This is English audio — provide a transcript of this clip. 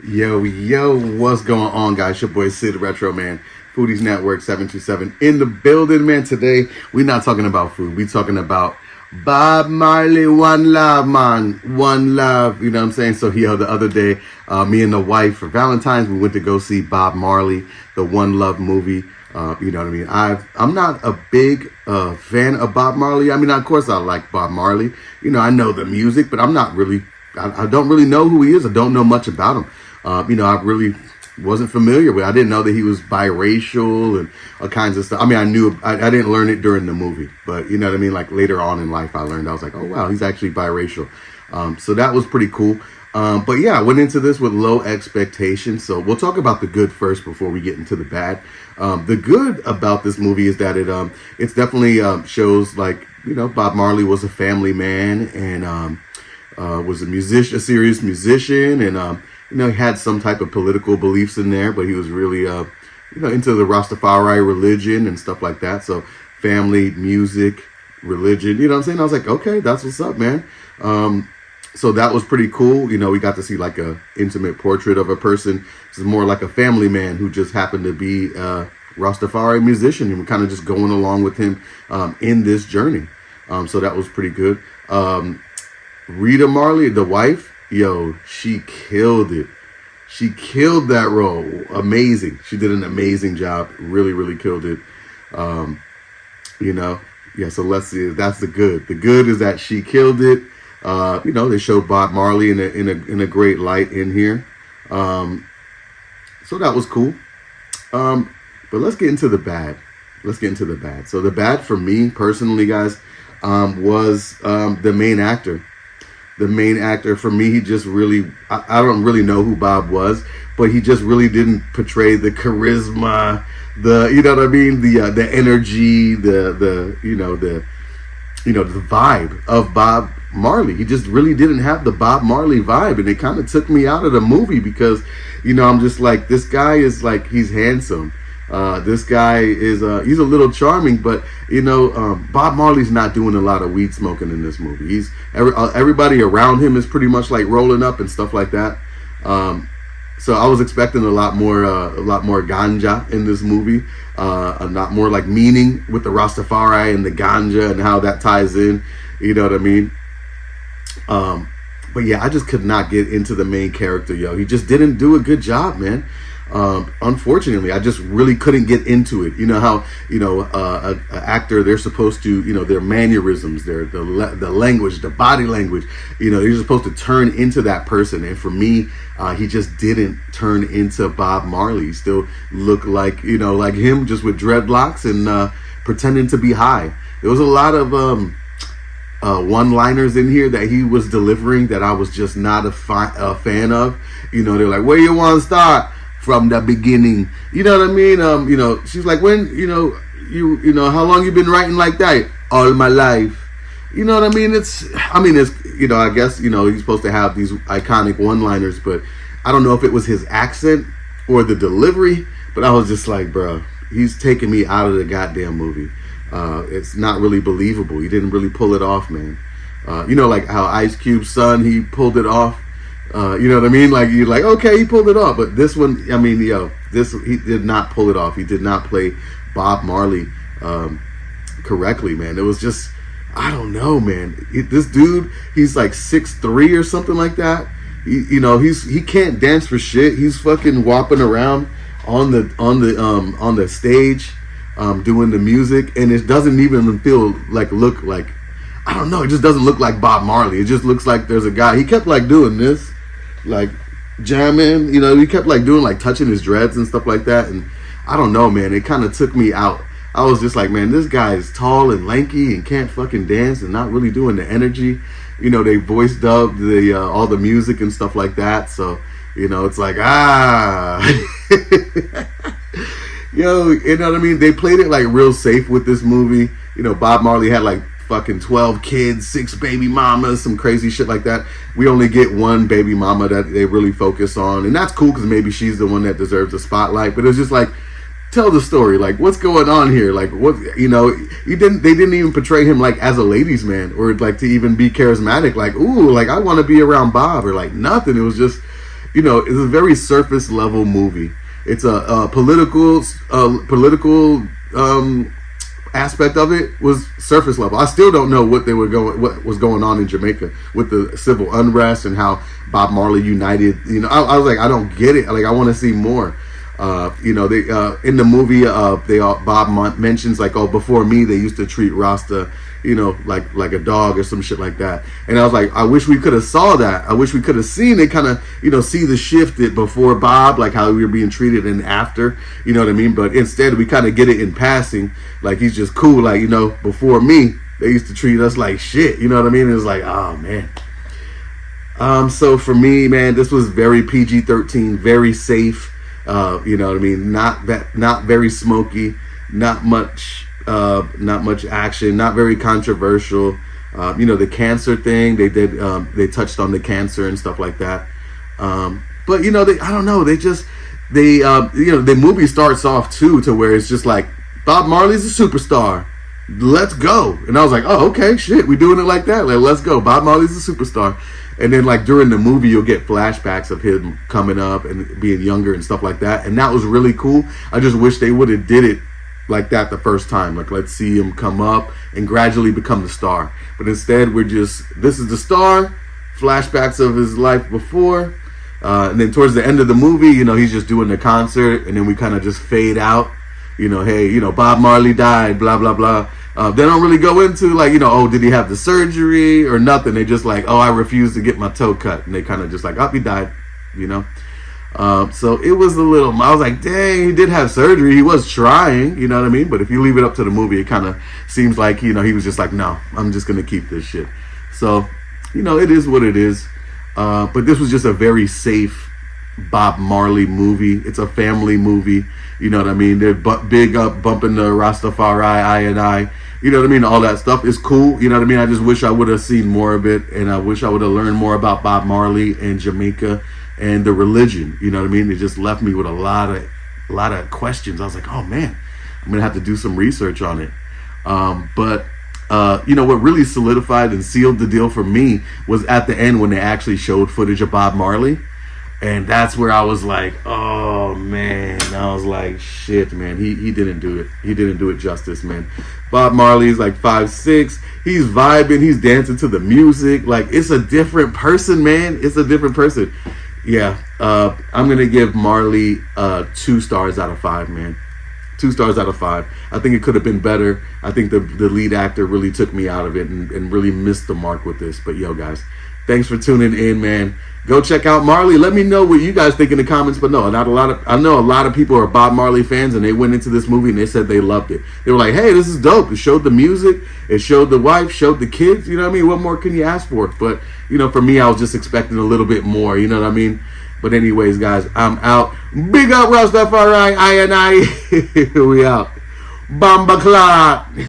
Yo, what's going on, guys? Your boy Sid Retro Man, Foodies Network 727 in the building, man. Today, we're not talking about food. We're talking about Bob Marley, One Love, man. One Love, you know what I'm saying? So, the other day, me and the wife, for Valentine's, we went to go see Bob Marley, the One Love movie. You know what I mean? I'm not a big fan of Bob Marley. I mean, of course, I like Bob Marley. You know, I know the music, but I'm not really, I don't really know who he is. I don't know much about him. I really wasn't familiar with. I didn't know that he was biracial and all kinds of stuff. I mean, I didn't learn it during the movie, but you know what I mean? Like later on in life, I learned. I was like, oh, wow, he's actually biracial. So that was pretty cool. But yeah, I went into this with low expectations. So we'll talk about the good first before we get into the bad. The good about this movie is that it's definitely shows like, you know, Bob Marley was a family man and was a serious musician, and you know, he had some type of political beliefs in there, but he was really into the Rastafari religion and stuff like that. So family, music, religion, you know what I'm saying? I was like, okay, that's what's up, man. So that was pretty cool. You know, we got to see like a intimate portrait of a person. This is more like a family man who just happened to be a Rastafari musician, and we're kind of just going along with him in this journey. So that was pretty good. Rita Marley, the wife, she killed it. She killed that role. Amazing. She did an amazing job. Really, really killed it. So let's see. That's the good. The good is that she killed it. They showed Bob Marley in a great light in here. So that was cool. But let's get into the bad. So the bad for me personally, guys, was the main actor. The main actor, for me, he just really, I don't really know who Bob was, but he just really didn't portray the charisma, you know what I mean? The energy, the vibe of Bob Marley. He just really didn't have the Bob Marley vibe, and it kind of took me out of the movie because, I'm just like, this guy is like, he's handsome. This guy is he's a little charming, but Bob Marley's not doing a lot of weed smoking in this movie. Everybody around him is pretty much like rolling up and stuff like that. So I was expecting a lot more ganja in this movie, a lot more like meaning with the Rastafari and the ganja and how that ties in. You know what I mean? But yeah, I just could not get into the main character. He just didn't do a good job, man. Unfortunately, I just really couldn't get into it. You know how an actor, they're supposed to, their mannerisms, the language, the body language, you're supposed to turn into that person. And for me, he just didn't turn into Bob Marley. He still looked like like him, just with dreadlocks and pretending to be high. There was a lot of one-liners in here that he was delivering that I was just not a fan of. They're like, where you want to start? From the beginning, you know what I mean? She's like, when, how long you been writing like that? All my life. You know what I mean? It's, I guess, he's supposed to have these iconic one-liners, but I don't know if it was his accent or the delivery, but I was just like, bro, he's taking me out of the goddamn movie. It's not really believable. He didn't really pull it off, man. Like how Ice Cube's son, he pulled it off. You know what I mean? Like, you're like, okay, he pulled it off. But this one, he did not pull it off. He did not play Bob Marley correctly, man. It was just, I don't know, man. This dude, he's like 6'3" or something like that. He can't dance for shit. He's fucking whopping around on the stage, doing the music, and it doesn't even look like, I don't know. It just doesn't look like Bob Marley. It just looks like there's a guy. He kept like doing this, like jamming. He kept like doing like touching his dreads and stuff like that. And I don't know, man. It kind of took me out. I was just like, man, this guy is tall and lanky and can't fucking dance and not really doing the energy. They voice dubbed all the music and stuff like that. So it's like you know what I mean? They played it like real safe with this movie. Bob Marley had like fucking 12 kids, 6 baby mamas, some crazy shit like that. We only get one baby mama that they really focus on, and that's cool because maybe she's the one that deserves the spotlight. But it's just like, tell the story, like what's going on here, like what they didn't even portray him like as a ladies man or like to even be charismatic, like ooh, like I want to be around Bob or like nothing. It was just it's a very surface level movie. It's a political aspect of it was surface level. I still don't know what was going on in Jamaica with the civil unrest and how Bob Marley united. I was like, I don't get it. Like, I want to see more. They in the movie, Bob mentions like, oh, before me they used to treat Rasta, like a dog or some shit like that. And I was like, I wish we could have saw that. I wish we could have seen it, kind of, see the shift it before Bob, like how we were being treated and after, you know what I mean? But instead we kind of get it in passing, like he's just cool, like, before me they used to treat us like shit, you know what I mean? It was like, oh man. So for me, man, this was very PG-13, very safe. You know what I mean? Not very smoky, not much action, not very controversial. The cancer thing, they touched on the cancer and stuff like that. But I don't know, the movie starts off too to where it's just like, Bob Marley's a superstar, let's go. And I was like, oh, okay, shit, we doing it like that, like, let's go, Bob Marley's a superstar. And then, like, during the movie, you'll get flashbacks of him coming up and being younger and stuff like that. And that was really cool. I just wish they would have did it like that the first time. Like, let's see him come up and gradually become the star. But instead, this is the star, flashbacks of his life before. And then towards the end of the movie, he's just doing the concert. And then we kind of just fade out. Hey, Bob Marley died, blah, blah, blah. They don't really go into like, oh, did he have the surgery or nothing? They just like, oh, I refused to get my toe cut. And they kind of just like, oh, he died, So it was I was like, dang, he did have surgery. He was trying, you know what I mean? But if you leave it up to the movie, it kind of seems like, he was just like, no, I'm just going to keep this shit. So, it is what it is. But this was just a very safe Bob Marley movie. It's a family movie. You know what I mean? They're big up bumping the Rastafari, I. You know what I mean? All that stuff is cool. You know what I mean? I just wish I would have seen more of it, and I wish I would have learned more about Bob Marley and Jamaica and the religion. You know what I mean? It just left me with a lot of questions. I was like, oh man, I'm gonna have to do some research on it. But what really solidified and sealed the deal for me was at the end when they actually showed footage of Bob Marley. And that's where I was like, oh man. I was like, shit, man. He didn't do it. He didn't do it justice, man. Bob Marley is like 5'6". He's vibing. He's dancing to the music. Like, it's a different person, man. It's a different person. Yeah. I'm going to give Marley 2 stars out of 5, man. 2 stars out of 5. I think it could have been better. I think the lead actor really took me out of it and really missed the mark with this. But yo, guys, thanks for tuning in, man. Go check out Marley. Let me know what you guys think in the comments. But no, I know a lot of people are Bob Marley fans, and they went into this movie and they said they loved it. They were like, hey, this is dope. It showed the music. It showed the wife, showed the kids. You know what I mean? What more can you ask for? But, for me, I was just expecting a little bit more. You know what I mean? But anyways, guys, I'm out. Big up Rastafari, I. We out. Bamba Clot.